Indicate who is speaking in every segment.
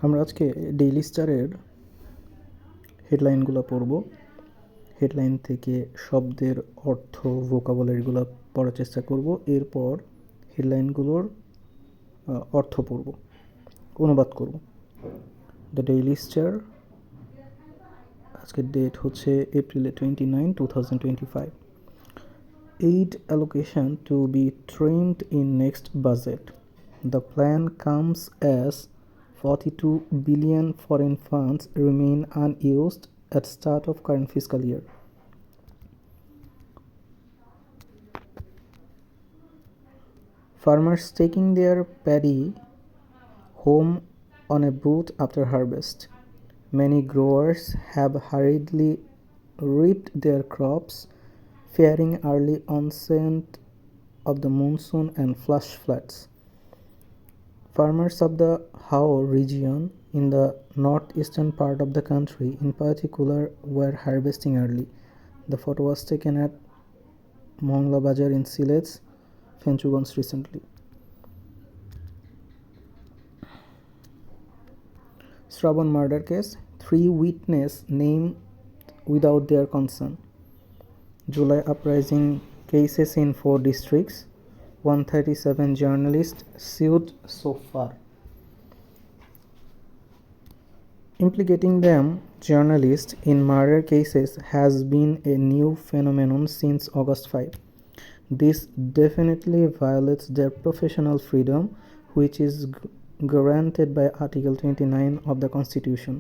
Speaker 1: আমরা আজকে ডেইলি স্টারের হেডলাইনগুলো পড়ব। হেডলাইন থেকে শব্দের অর্থ ভোকাবুলারিগুলো পড়ার চেষ্টা করব। এরপর হেডলাইনগুলোর অর্থ পড়ব, অনুবাদ করব। দ্য ডেইলি স্টার, আজকের ডেট হচ্ছে April 29, 2025. Aid allocation to be trimmed in next budget. The plan comes as 42 billion foreign funds remain unused at start of current fiscal year. Farmers taking their paddy home on a boat after harvest. Many growers have hurriedly reaped their crops, fearing early onset of the monsoon and flash floods. Farmers of the Hao region in the northeastern part of the country in particular were harvesting early. The photo was taken at Mongla Bazar in Silet's Fenchugons recently. Shravan murder case, 3 witnesses named without their consent. July uprising cases in 4 districts. 137 journalists sued so far. Implicating them, journalists, in murder cases has been a new phenomenon since August 5. This definitely violates their professional freedom, which is granted by Article 29 of the Constitution.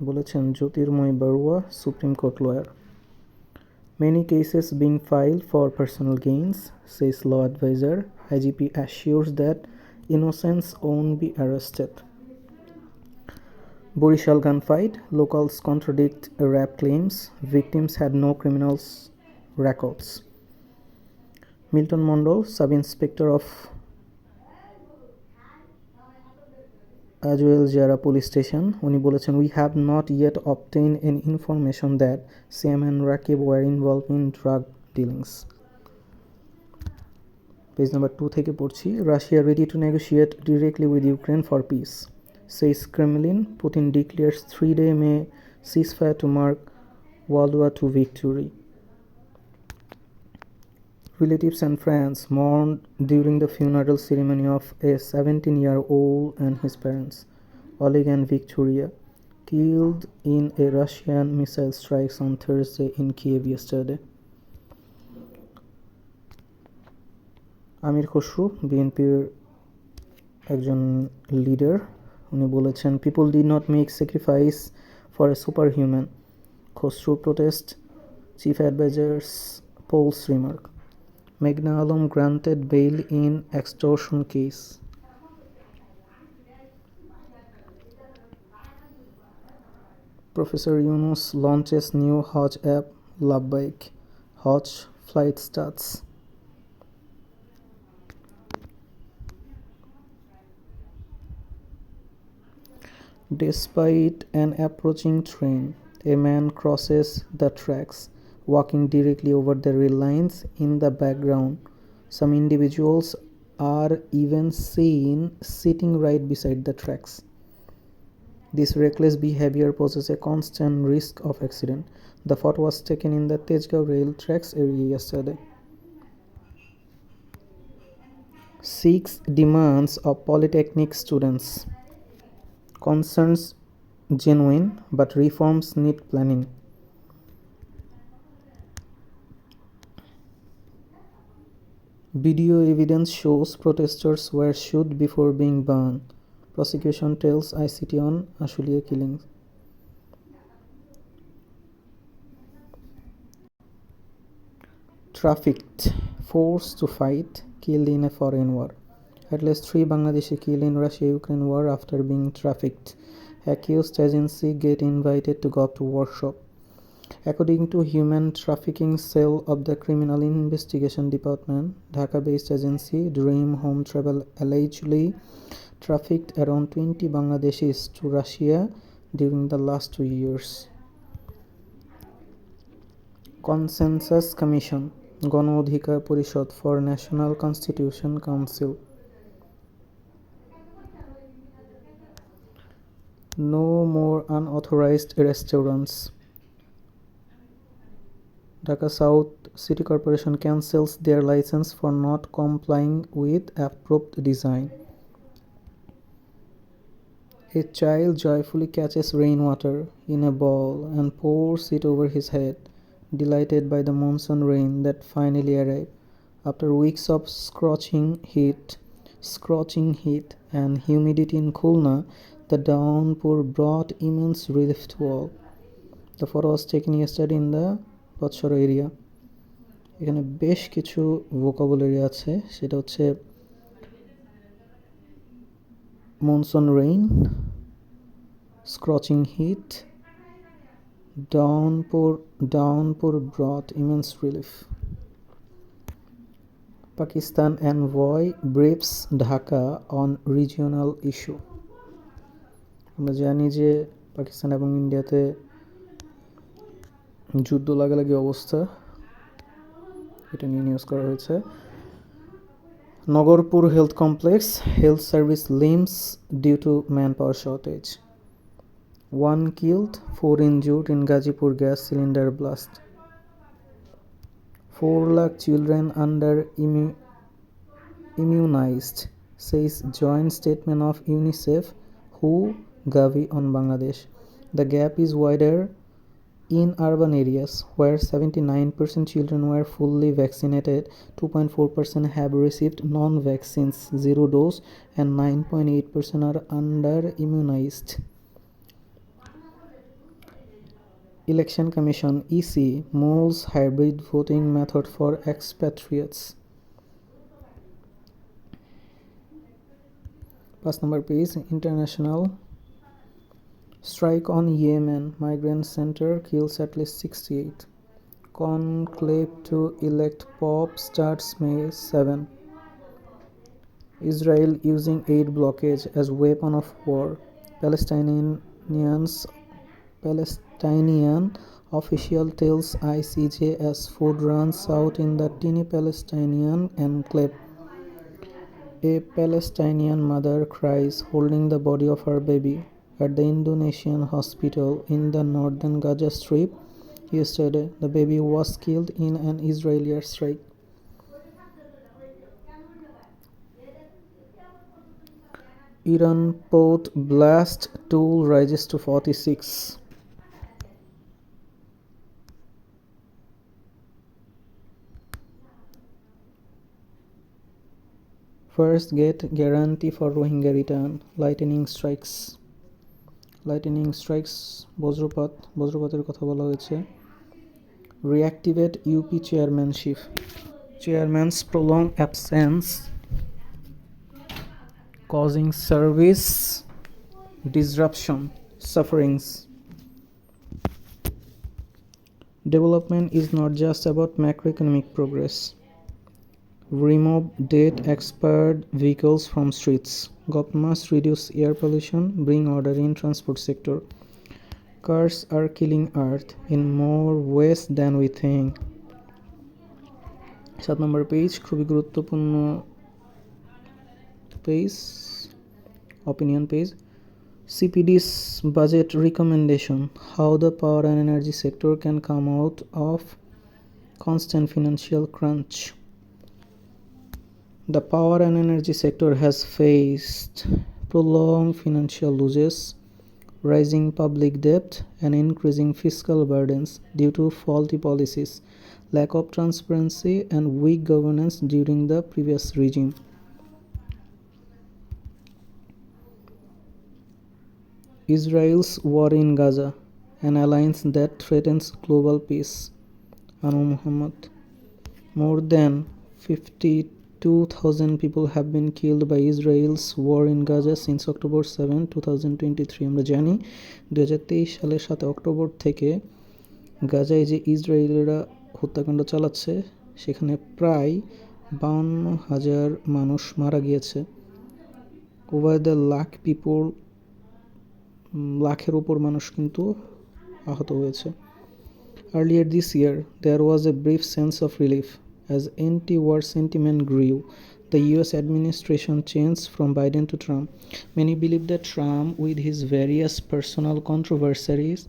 Speaker 1: বলেছেন জ্যোতির্ময় Barua, Supreme Court lawyer. Many cases being filed for personal gains, says law advisor. IGP assures that innocents won't be arrested. Borishal gunfight, locals contradict rap claims. Victims had no criminal records. Milton Mondol, sub-inspector of Ajuel Jara police station, উনি বলেছেন, we have not yet obtained any information that Sam and Rakib were involved in drug dealings. Page number 2 থেকে পড়ছি। Russia ready to negotiate directly with Ukraine for peace, says Kremlin. Putin declares 3-day May ceasefire to mark World War II victory. Relatives and friends mourned during the funeral ceremony of a 17-year-old and his parents, Oleg and Victoria, killed in a Russian missile strikes on Thursday in Kiev yesterday. Amir Khosru, বিএনপির একজন leader, উনি বলেছেন, people did not make sacrifice for a superhuman. Khosru protest chief advisor's Paul's remark. Meghna Alam granted bail in extortion case. Professor Yunus launches new Hajj app, Labbaik. Hajj flight starts. Despite an approaching train, a man crosses the tracks, walking directly over the rail lines. In the background, some individuals are even seen sitting right beside the tracks. This reckless behavior poses a constant risk of accident. The photo was taken in the Tejgaon rail tracks area yesterday. 6 demands of polytechnic students. Concerns genuine, but reforms need planning. Video evidence shows protesters were shot before being burned. Prosecution tells ICT on Ashulia killings. Trafficked, forced to fight, killed in a foreign war. At least 3 Bangladeshi killed in Russia-Ukraine war after being trafficked. Accused agency get invited to go to workshop. According to Human Trafficking Cell of the Criminal Investigation Department, Dhaka-based agency Dream Home Travel allegedly trafficked around 20 Bangladeshis to Russia during the last 2 years. Consensus Commission, গণ অধিকার পরিষদ for National Constitution Council. No more unauthorized restaurants. Dhaka South City Corporation cancels their license for not complying with approved design. A child joyfully catches rainwater in a bowl and pours it over his head, delighted by the monsoon rain that finally arrived. After weeks of scorching heat and humidity in Khulna, the downpour brought immense relief to all. The photo was taken yesterday in the Botshara area. এখানে বেশ কিছু vocabulary আছে, সেটা হচ্ছে monsoon rain, scorching heat, downpour brought immense relief. Pakistan envoy briefs Dhaka on regional issue. আমরা জানি যে পাকিস্তান এবং ইন্ডিয়াতে যুদ্ধ লাগালাগি অবস্থা, এটা নিয়ে নিউজ করা হয়েছে। Nagarpur Health Complex, health service limps due to manpower shortage. 1 killed, 4 injured in Gazipur gas cylinder blast. 4 lakh children under immunized, says joint statement of UNICEF, WHO, Gavi on Bangladesh. The gap is wider in urban areas, where 79% children were fully vaccinated, 2.4% have received non-vaccines 0 dose, and 9.8% are under-immunized. Election Commission (EC) molds hybrid voting method for expatriates. 5 number page, international. Strike on Yemen migrant center kills at least 68. Conclave to elect Pope starts May 7. Israel using aid blockage as weapon of war. Palestinian official tells ICJ as food runs out in the teeny Palestinian enclave. A Palestinian mother cries holding the body of her baby at the Indonesian hospital in the northern Gaza Strip yesterday. The baby was killed in an Israeli airstrike. Iran port blast toll rises to 46. First get guarantee for Rohingya return. Lightning strikes বজ্রপাতের কথা বলা হয়েছে। Reactivate UP chairmanship. Chairman's prolonged absence causing service disruption, sufferings. Development is not just about macroeconomic progress. Remove dead expired vehicles from streets. Government must reduce air pollution, bring order in transport sector. Cars are killing earth in more ways than we think. 7 number page, খুবই গুরুত্বপূর্ণ page, opinion page. CPD's budget recommendation, how the power and energy sector can come out of constant financial crunch. The power and energy sector has faced prolonged financial losses, rising public debt, and increasing fiscal burdens due to faulty policies, lack of transparency, and weak governance during the previous regime. Israel's war in Gaza, an alliance that threatens global peace. Anu Muhammad. More than 52,000 people have been killed by Israel's war in Gaza since October 7, 2023. আমরা জানি 2023 সালের 7 October থেকে গাজায় যে ইসরায়েলিরা হত্যাকাণ্ড চালাচ্ছে, সেখানে প্রায় 52,000 মানুষ মারা গিয়েছে। ওভার দ্য লাখের উপর মানুষ কিন্তু আহত হয়েছে। Earlier this year, there was a brief sense of relief as anti-war sentiment grew. the US administration changed from Biden to Trump. Many believe that Trump, with his various personal controversies,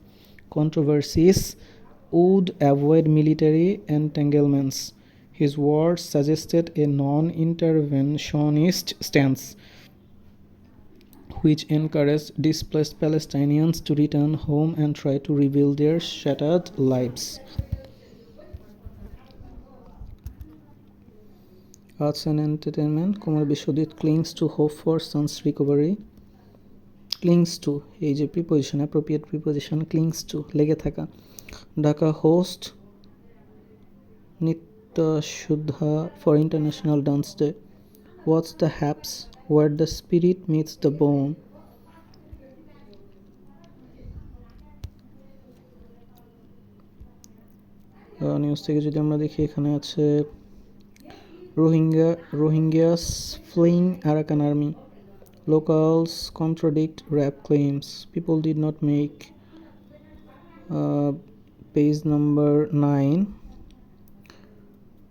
Speaker 1: would avoid military entanglements. His words suggested a non-interventionist stance, which encouraged displaced Palestinians to return home and try to rebuild their shattered lives. Arts and entertainment. Kumar Bishwadit clings to hope for son's recovery. Clings to, এই যে preposition, appropriate preposition, clings to, লেগে থাকা। Dhaka host Nitya Shuddha for International Dance Day. What's the haps? Where the spirit meets the bone. News থেকে যদি আমরা দেখি, এখানে আছে Rohingyas fleeing Arakan army. Locals contradict rap claims. People did not make. Page number 9.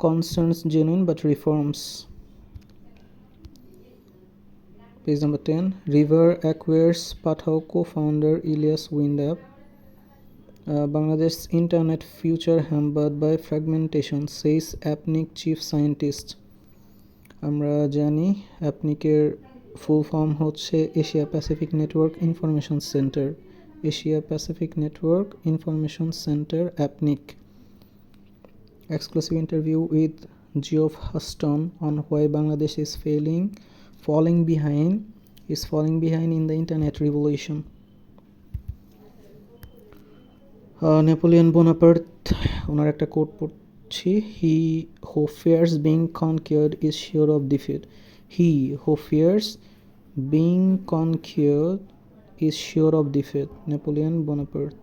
Speaker 1: Concerns genuine but reforms. Page number 10. River acquires Pathao co-founder Ilyas Windap. Bangladesh internet future hampered by fragmentation, says APNIC chief scientist. আমরা জানি অ্যাপনিকের full form হচ্ছে Asia Pacific network information centre. Asia Pacific network information centre, APNIC. Exclusive interview with Geoff Huston on why Bangladesh is falling behind in the internet revolution. Napoleon Bonaparte, ওনার একটা quote পড়ছি। He who fears being conquered is sure of defeat. He who fears being conquered is sure of defeat. Napoleon Bonaparte.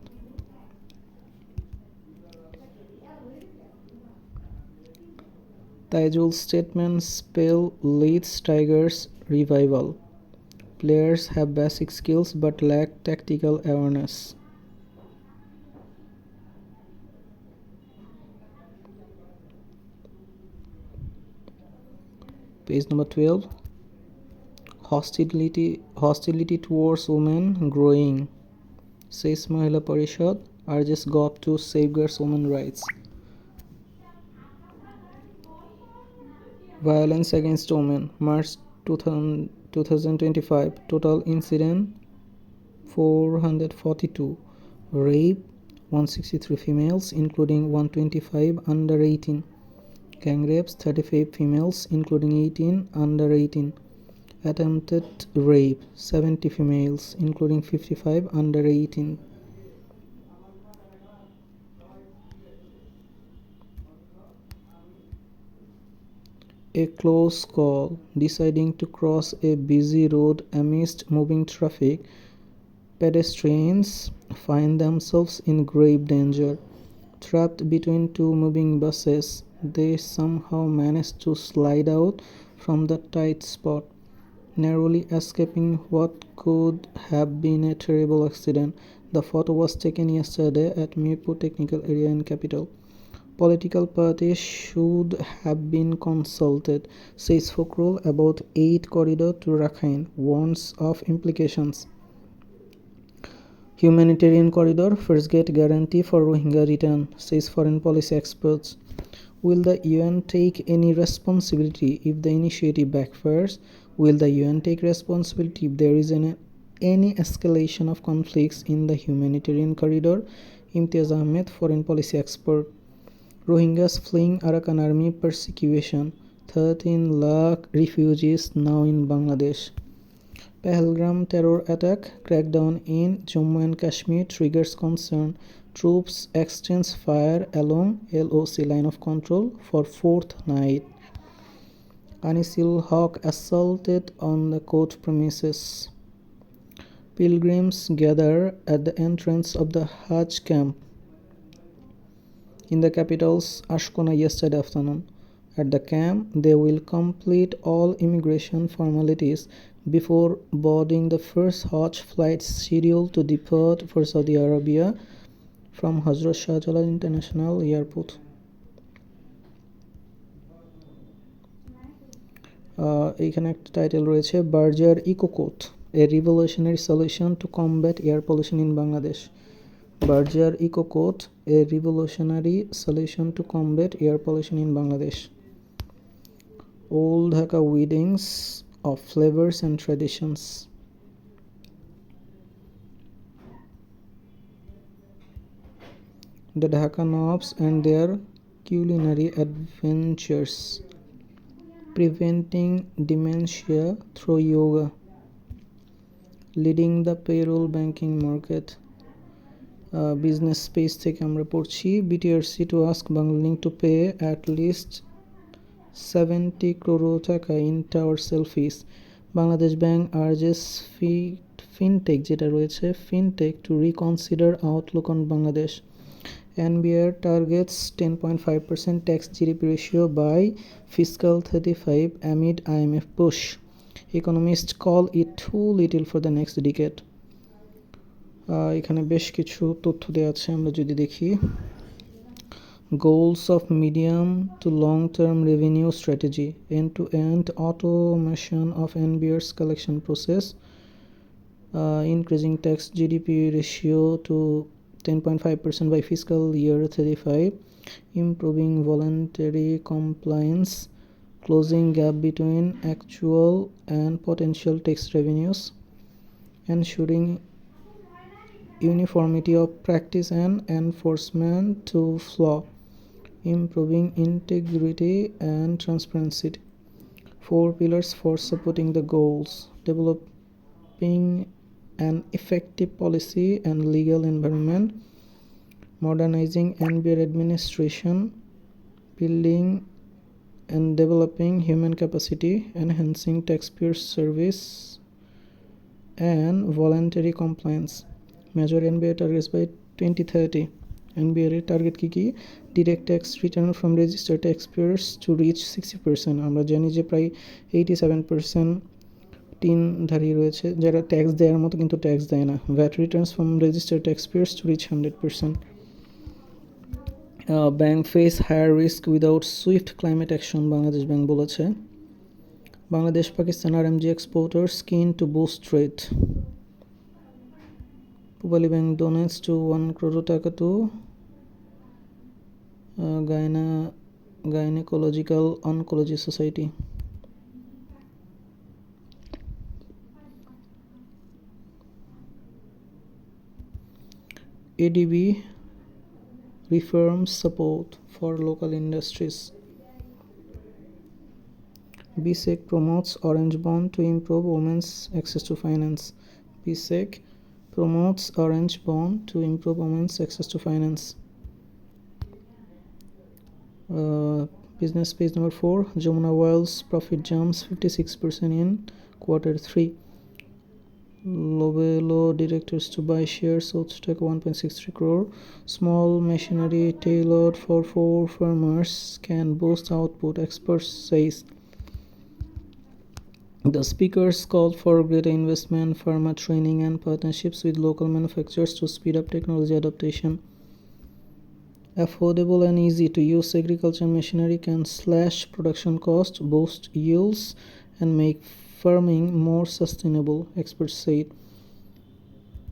Speaker 1: Taijul's statement spell leads Tigers revival. Players have basic skills but lack tactical awareness. Page number 12. Hostility towards women growing, says Mahila Parishad, urges God to safeguard women's rights. Violence against women, March 2025. Total incident 442. Rape 163 females, including 125 under 18. Gang rapes 35 females, including 18 under 18. Attempted rape 70 females, including 55 under 18. A close call, deciding to cross a busy road amidst moving traffic. Pedestrians find themselves in grave danger. Trapped between two moving buses, they somehow manage to slide out from the tight spot, narrowly escaping what could have been a terrible accident. The photo was taken yesterday at Mirpur Technical Area in Capital. Political parties should have been consulted, says Fokrul about aid corridor to Rakhine, warns of implications. Humanitarian corridor, first gate guarantee for Rohingya return, says foreign policy experts. Will the UN take any responsibility if the initiative backfires? Will the UN take responsibility if there is any escalation of conflicts in the humanitarian corridor? Imtiaz Ahmed, foreign policy expert. Rohingyas fleeing Arakan army persecution, 13 lakh refugees now in Bangladesh. Pahalgam terror attack, crackdown in Jammu and Kashmir triggers concern. Troops exchange fire along LOC line of control for fourth night. Anisil Haq assaulted on the court premises. Pilgrims gather at the entrance of the Hajj camp in the capital's Ashkona yesterday afternoon. At the camp, they will complete all immigration formalities before boarding the first Hajj flight scheduled to depart for Saudi Arabia from Hazrat Shah Jalal International Airport. এইখানে একটা title রয়েছে Berger Ecocoat a revolutionary solution to combat air pollution in Bangladesh. Berger Ecocoat a revolutionary solution to combat air pollution in Bangladesh. Old Dhaka weddings of flavors and traditions. The Dhaka Nobs and their culinary adventures. Preventing dementia through yoga. Leading the payroll banking market. Business space থেকে আমরা পড়ছি BTRC to ask Banglalink to pay at least 70 crore টাকা in tower selfies. Bangladesh bank urges fintech যেটা রয়েছে fintech to reconsider outlook on Bangladesh. NBR targets 10.5% tax GDP ratio by fiscal 35 amid IMF push. Economists call it too little for the next decade. এখানে বেশ কিছু তথ্য দেওয়া আছে, আমরা যদি দেখি goals of medium to long term revenue strategy, end-to-end automation of NBR's collection process, increasing tax GDP ratio to 10.5% by fiscal year 35, improving voluntary compliance, closing gap between actual and potential tax revenues, ensuring uniformity of practice and enforcement to flaw, improving integrity and transparency. 4 pillars for supporting the goals: developing an effective policy and legal environment, modernizing NBR administration, building and developing human capacity, enhancing taxpayer service and voluntary compliance. Measure NBR targets by 2030. NBR target কি direct tax return from registered taxpayers to reach 60%। আমরা জানি যে প্রায় 87% ধারী রয়েছে যারা tax দেওয়ার মতো কিন্তু ট্যাক্স দেয় না। VAT returns from registered taxpayers to reach 100%। Bank face higher risk without swift climate action, Bangladesh Bank বলেছে। Bangladesh Pakistan RMG exporters keen to boost trade. Pubali Bank donates to 1 crore taka to Gynecological Oncology Society. ADB reforms support for local industries. BSEC promotes Orange Bond to improve women's access to finance. BSEC promotes Orange Bond to improve women's access to finance. Business page number 4. Jamuna Oil's profit jumps 56% in Q3. Lobelo directors to buy shares, sold stock 1.63 crore. Small machinery tailored for farmers can boost output, experts says. The speakers called for greater investment, farmer training and partnerships with local manufacturers to speed up technology adaptation. Affordable and easy to use agriculture machinery can slash production costs, boost yields and make farming more sustainable, experts said.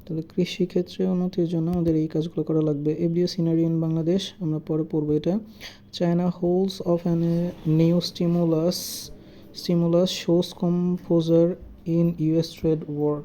Speaker 1: তাহলে কৃষি ক্ষেত্রে উন্নতির জন্য আমাদের এই কাজগুলো করা লাগবে। এফডিও সিনারি ইন বাংলাদেশ আমরা পরে পড়ব এটা। China holds of an new stimulus shows composure in US trade war.